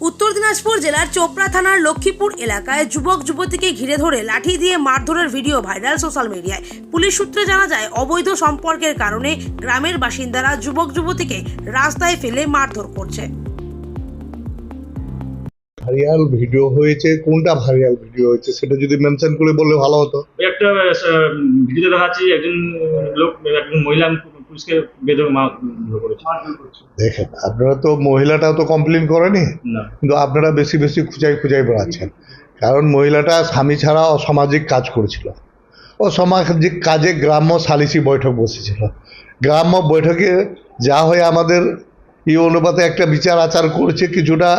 উত্তর দিনাজপুর জেলার চোপড়া থানার লক্ষ্মীপুর এলাকায় যুবক যুবতীকে ঘিরে ধরে লাঠি দিয়ে মারধরের ভিডিও ভাইরাল সোশ্যাল মিডিয়ায়। পুলিশ সূত্রে জানা যায়, অবৈধ সম্পর্কের কারণে গ্রামের বাসিন্দারা যুবক যুবতীকে রাস্তায় ফেলে মারধর করছে। ভাইরাল ভিডিও হয়েছে, কোনটা ভাইরাল ভিডিও হয়েছে সেটা যদি মেনশন করে বললে ভালো হতো। একটা ভিডিও দেখাচ্ছি, একজন লোক একজন মহিলা পুলিশকে বেধড়ক মারধর করেছে। দেখেন, আপনারা তো মহিলাটাও তো কমপ্লেন করেনি, না, কিন্তু আপনারা বেশি বেশি খুঁজাই বেড়াচ্ছেন। কারণ মহিলাটা স্বামী ছাড়া অসামাজিক কাজ করেছিল। অসামাজিক কাজে গ্রাম্য সালিসি বৈঠক বসেছিল। গ্রাম্য বৈঠকে যা হয়ে আমাদের এই অনুপাতে একটা বিচার আচার করেছে, কিছুটা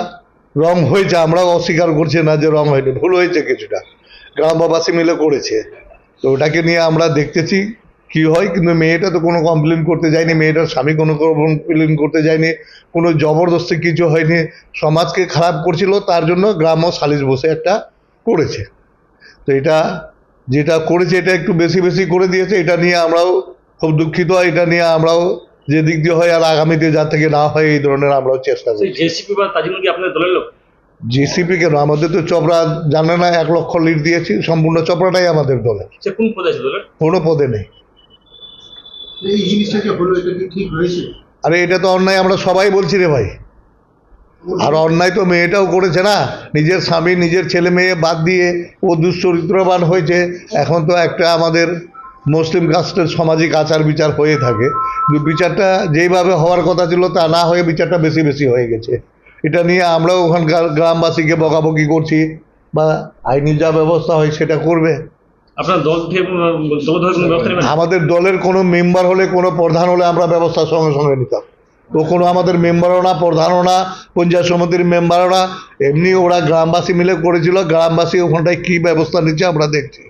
রং হয়েছে, আমরাও অস্বীকার করছি না যে রং হয়নি, ভুল হয়েছে কিছুটা, গ্রামবাসী মিলে করেছে। তো ওটাকে নিয়ে আমরা দেখতেছি কি হয়। কিন্তু মেয়েটা তো কোনো কমপ্লেন করতে যায়নি, মেয়েটার স্বামী কোনো কমপ্লেন করতে যায়নি, কোনো জবরদস্তি কিছু হয়নি। সমাজকে খারাপ করছিল, তার জন্য গ্রাম্য সালিশ বসে একটা করেছে। তো এটা যেটা করেছে এটা একটু বেশি বেশি করে দিয়েছে। এটা নিয়ে আমরাও খুব দুঃখিত। এটা নিয়ে আমরাও যে দিক দিয়ে হয় আর আগামীতে যা থেকে না হয় এই ধরনের আমরাও চেষ্টা করি। জেসিপি বা তাজিমুল কি আপনাদের দলের লোক? জিসিপি কেন, আমাদের তো চপড়া জানে না 1 লক্ষ লিড দিয়েছি, সম্পূর্ণ চপড়াটাই আমাদের দলের। সে কোন পদে আছে দলের? কোনো পদে নেই। এই জিনিসটা যে হলো, এটা কি ঠিক হয়েছে? আরে এটা তো অন্যায়, আমরা সবাই বলছি রে ভাই। আর অন্যায় তো মেয়েটাও করেছে না, নিজের স্বামী নিজের ছেলে মেয়ে বাদ দিয়ে ও দুশ্চরিত্রবান হয়েছে। এখন তো একটা আমাদের মুসলিম কাস্টের সামাজিক আচার বিচার হয়ে থাকে, কিন্তু বিচারটা যেইভাবে হওয়ার কথা ছিল তা না হয়ে বিচারটা বেশি বেশি হয়ে গেছে। এটা নিয়ে আমরাও ওখানকার গ্রামবাসীকে বকাবকি করছি, বা আইনি যা ব্যবস্থা হয় সেটা করবে। আপনার দল থেকে দল ধরে কোনো ব্যবস্থা নেবেন? আমাদের দলের কোনো মেম্বার হলে, কোনো প্রধান হলে আমরা ব্যবস্থা সঙ্গে সঙ্গে নিতাম। ও কোনো আমাদের মেম্বারও না, প্রধানও না, পঞ্চায়েত সমিতির মেম্বারও না, এমনি ওরা গ্রামবাসী মিলে করেছিল। গ্রামবাসী ওখানটায় কী ব্যবস্থা নিচ্ছে আমরা দেখছি।